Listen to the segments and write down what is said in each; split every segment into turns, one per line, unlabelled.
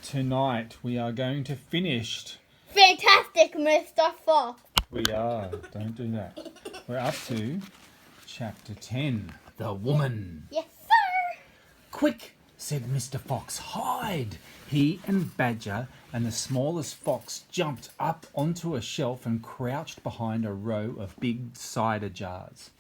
Tonight we are going to finish.
Fantastic, Mr. Fox.
We are. Don't do that. We're up to chapter 10. The Woman.
Yes, sir.
Quick, said Mr. Fox, hide. He and Badger and the smallest fox jumped up onto a shelf and crouched behind a row of big cider jars.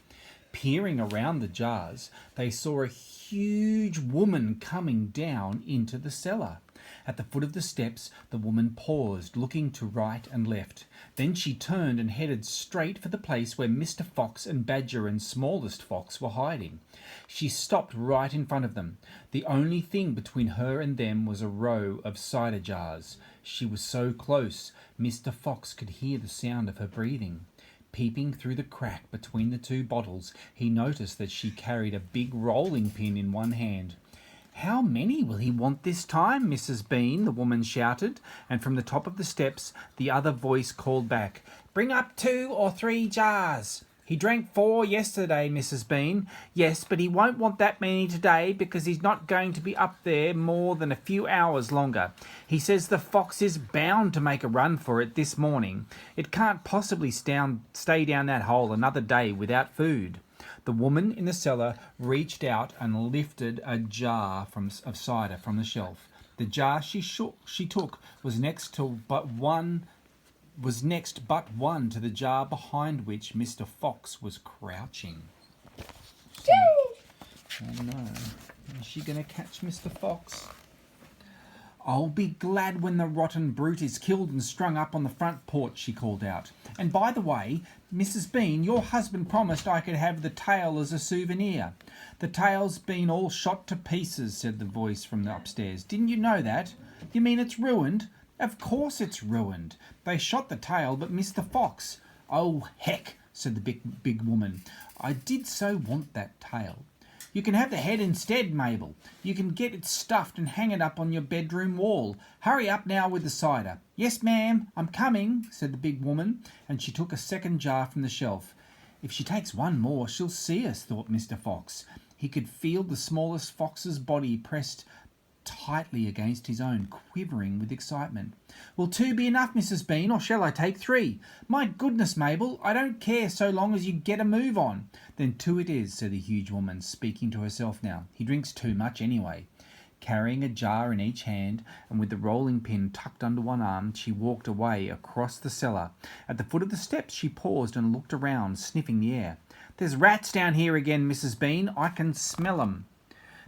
Peering around the jars, they saw a huge woman coming down into the cellar. At the foot of the steps, the woman paused, looking to right and left. Then she turned and headed straight for the place where Mr. Fox and Badger and Smallest Fox were hiding. She stopped right in front of them. The only thing between her and them was a row of cider jars. She was so close, Mr. Fox could hear the sound of her breathing. Peeping through the crack between the two bottles, he noticed that she carried a big rolling pin in one hand. "How many will he want this time, Mrs. Bean?" the woman shouted, and from the top of the steps the other voice called back, "Bring up 2 or 3 jars." "He drank 4 yesterday, Mrs. Bean." "Yes, but he won't want that many today because he's not going to be up there more than a few hours longer. He says the fox is bound to make a run for it this morning. It can't possibly stay down that hole another day without food." The woman in the cellar reached out and lifted a jar of cider from the shelf. The jar she took was next but one to the jar behind which Mr. Fox was crouching. Oh no, is she going to catch Mr. Fox? "I'll be glad when the rotten brute is killed and strung up on the front porch," she called out. "And by the way, Mrs. Bean, your husband promised I could have the tail as a souvenir." "The tail's been all shot to pieces," said the voice from the upstairs. "Didn't you know that?" "You mean it's ruined?" "Of course it's ruined. They shot the tail but missed the fox." "Oh, heck," said the big woman. "I did so want that tail." "You can have the head instead, Mabel. You can get it stuffed and hang it up on your bedroom wall. Hurry up now with the cider." "Yes, ma'am, I'm coming," said the big woman, and she took a second jar from the shelf. "If she takes one more, she'll see us," thought Mr. Fox. He could feel the smallest fox's body pressed tightly against his own, quivering with excitement. "Will 2 be enough, Mrs. Bean, or shall I take 3? "My goodness, Mabel, I don't care so long as you get a move on." "Then 2 it is," said the huge woman, speaking to herself now. "He drinks too much anyway." Carrying a jar in each hand and with the rolling pin tucked under one arm, she walked away across the cellar. At the foot of the steps she paused and looked around, sniffing the air. "There's rats down here again, Mrs. Bean. I can smell 'em."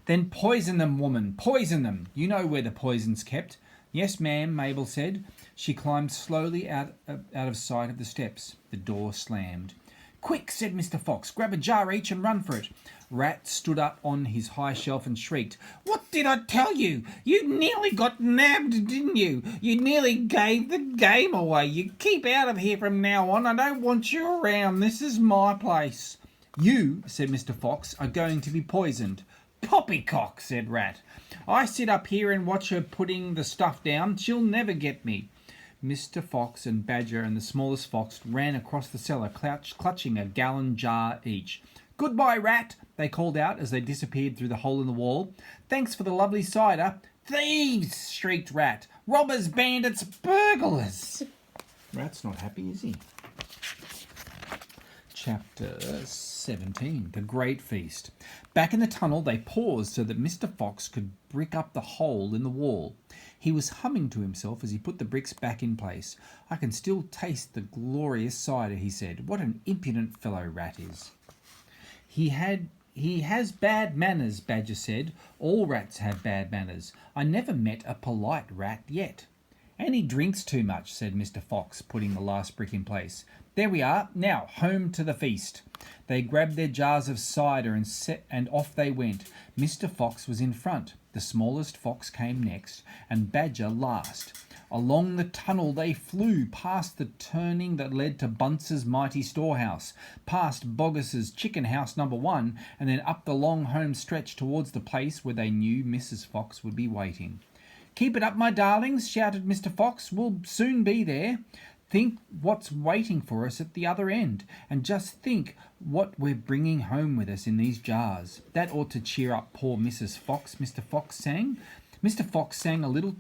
"Then poison them, woman, poison them. You know where the poison's kept." "Yes, ma'am," Mabel said. She climbed slowly out of sight of the steps. The door slammed. "Quick," said Mr. Fox, "grab a jar each and run for it." Rat stood up on his high shelf and shrieked, "What did I tell you? You nearly got nabbed, didn't you? You nearly gave the game away. You keep out of here from now on. I don't want you around. This is my place." "You," said Mr. Fox, "are going to be poisoned." "Poppycock," said Rat. "I sit up here and watch her putting the stuff down. She'll never get me." Mr. Fox and Badger and the smallest fox ran across the cellar, clutching a gallon jar each. "Goodbye, Rat," they called out as they disappeared through the hole in the wall. "Thanks for the lovely cider." "Thieves!" shrieked Rat. "Robbers, bandits, burglars!" Rat's not happy, is he? Chapter 17, The Great Feast. Back in the tunnel they paused so that Mr. Fox could brick up the hole in the wall. He was humming to himself as he put the bricks back in place. "I can still taste the glorious cider," he said. "What an impudent fellow Rat is." He has bad manners," Badger said. "All rats have bad manners. I never met a polite rat yet." "And he drinks too much," said Mr. Fox, putting the last brick in place. "There we are. Now, home to the feast." They grabbed their jars of cider and off they went. Mr. Fox was in front. The smallest fox came next, and Badger last. Along the tunnel they flew, past the turning that led to Bunce's mighty storehouse, past Boggis's chicken house number 1, and then up the long home stretch towards the place where they knew Mrs. Fox would be waiting. "Keep it up, my darlings," shouted Mr. Fox. "We'll soon be there. Think what's waiting for us at the other end, and just think what we're bringing home with us in these jars. That ought to cheer up poor Mrs. Fox," Mr. Fox sang. Mr. Fox sang a little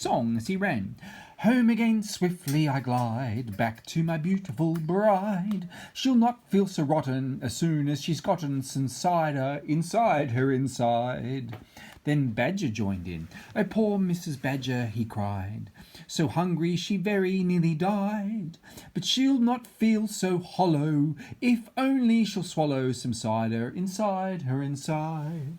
song as he ran. Home again swiftly I glide, back to my beautiful bride. She'll not feel so rotten as soon as she's gotten some cider inside her inside. Then Badger joined in. Oh, poor Mrs. Badger, he cried, so hungry she very nearly died. But she'll not feel so hollow if only she'll swallow some cider inside her inside.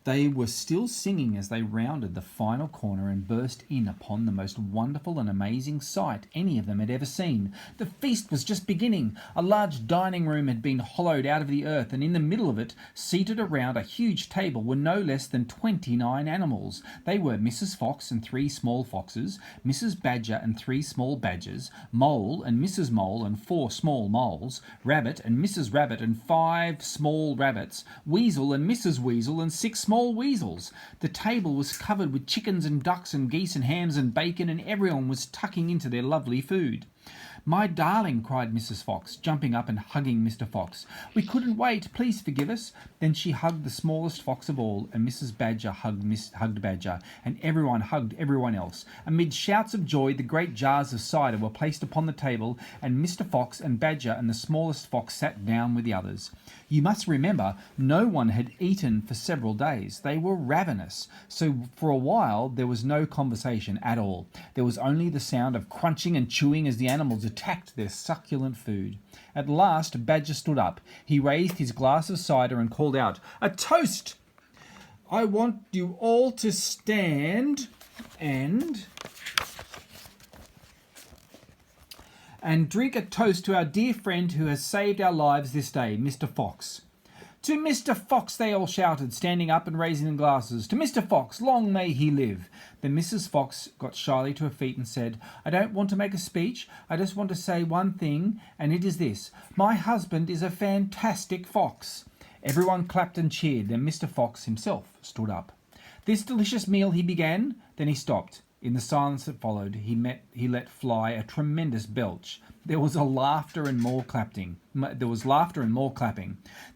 They were still singing as they rounded the final corner and burst in upon the most wonderful and amazing sight any of them had ever seen. The feast was just beginning. A large dining room had been hollowed out of the earth, and in the middle of it, seated around a huge table, were no less than 29 animals. They were Mrs. Fox and 3 small foxes, Mrs. Badger and 3 small badgers, Mole and Mrs. Mole and 4 small moles, Rabbit and Mrs. Rabbit and 5 small rabbits, Weasel and Mrs. Weasel and 6 small weasels. The table was covered with chickens and ducks and geese and hams and bacon, and everyone was tucking into their lovely food. My darling, cried Mrs. Fox, jumping up and hugging Mr. Fox. We couldn't wait. Please forgive us. Then she hugged the smallest fox of all, and Mrs. Badger hugged Badger, and everyone hugged everyone else. Amid shouts of joy, the great jars of cider were placed upon the table, and Mr. Fox and Badger and the smallest fox sat down with the others. You must remember, no one had eaten for several days. They were ravenous, so for a while there was no conversation at all. There was only the sound of crunching and chewing as the animals attacked their succulent food. At last Badger stood up. He raised his glass of cider and called out, "A toast! I want you all to stand and drink a toast to our dear friend who has saved our lives this day, Mr. Fox." "To Mr. Fox," they all shouted, standing up and raising their glasses. "To Mr. Fox, long may he live." Then Mrs. Fox got shyly to her feet and said, "I don't want to make a speech. I just want to say one thing, and it is this. My husband is a fantastic fox." Everyone clapped and cheered. Then Mr. Fox himself stood up. "This delicious meal," he began. Then he stopped. In the silence that followed, he let fly a tremendous belch. There was laughter and more clapping.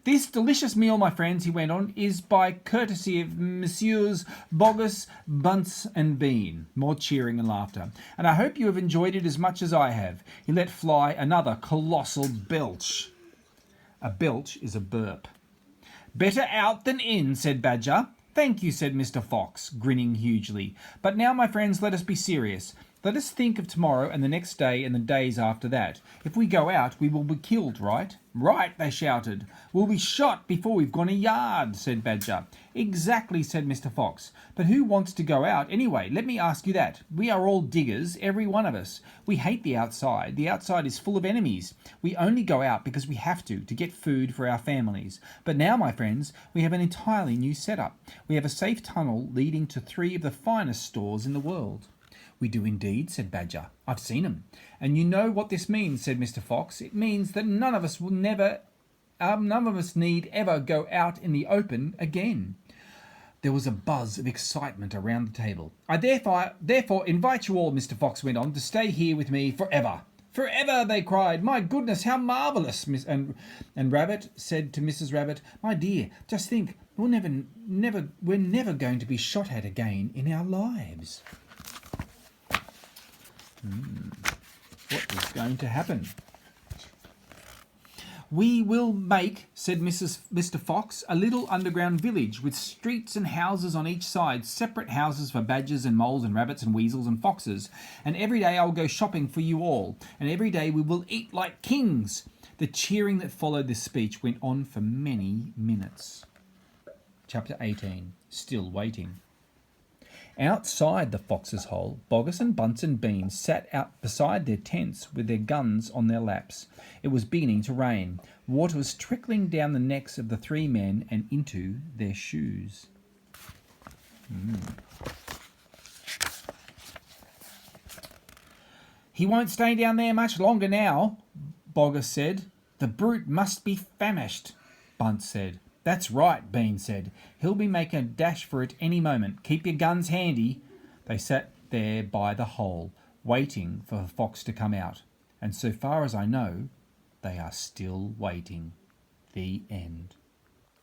"This delicious meal, my friends," he went on, "is by courtesy of Messieurs Bogus, Bunce and Bean." More cheering and laughter. "And I hope you have enjoyed it as much as I have." He let fly another colossal belch. A belch is a burp. "Better out than in," said Badger. "Thank you," said Mr. Fox, grinning hugely. "But now, my friends, let us be serious. Let us think of tomorrow and the next day and the days after that. If we go out, we will be killed, right?" "Right," they shouted. "We'll be shot before we've gone a yard," said Badger. "Exactly," said Mr. Fox. "But who wants to go out anyway? Let me ask you that. We are all diggers, every one of us. We hate the outside. The outside is full of enemies. We only go out because we have to get food for our families. But now, my friends, we have an entirely new setup. We have a safe tunnel leading to 3 of the finest stores in the world." "We do indeed," said Badger. "I've seen 'em." "And you know what this means," said Mr. Fox. "It means that none of us need ever go out in the open again." There was a buzz of excitement around the table. "I therefore invite you all," Mr. Fox went on, "to stay here with me forever." "Forever!" they cried. "My goodness, how marvellous!" And Rabbit said to Mrs. Rabbit, "My dear, just think, we're never going to be shot at again in our lives." What is going to happen? "We will make," said Mr. Fox, "a little underground village with streets and houses on each side, separate houses for badgers and moles and rabbits and weasels and foxes. And every day I will go shopping for you all, and every day we will eat like kings." The cheering that followed this speech went on for many minutes. Chapter 18. Still waiting. Outside the fox's hole, Bogus and Bunce and Bean sat out beside their tents with their guns on their laps. It was beginning to rain. Water was trickling down the necks of the 3 men and into their shoes. "He won't stay down there much longer now," Bogus said. "The brute must be famished," Bunce said. "That's right," Bean said. "He'll be making a dash for it any moment. Keep your guns handy." They sat there by the hole, waiting for the fox to come out. And so far as I know, they are still waiting. The end.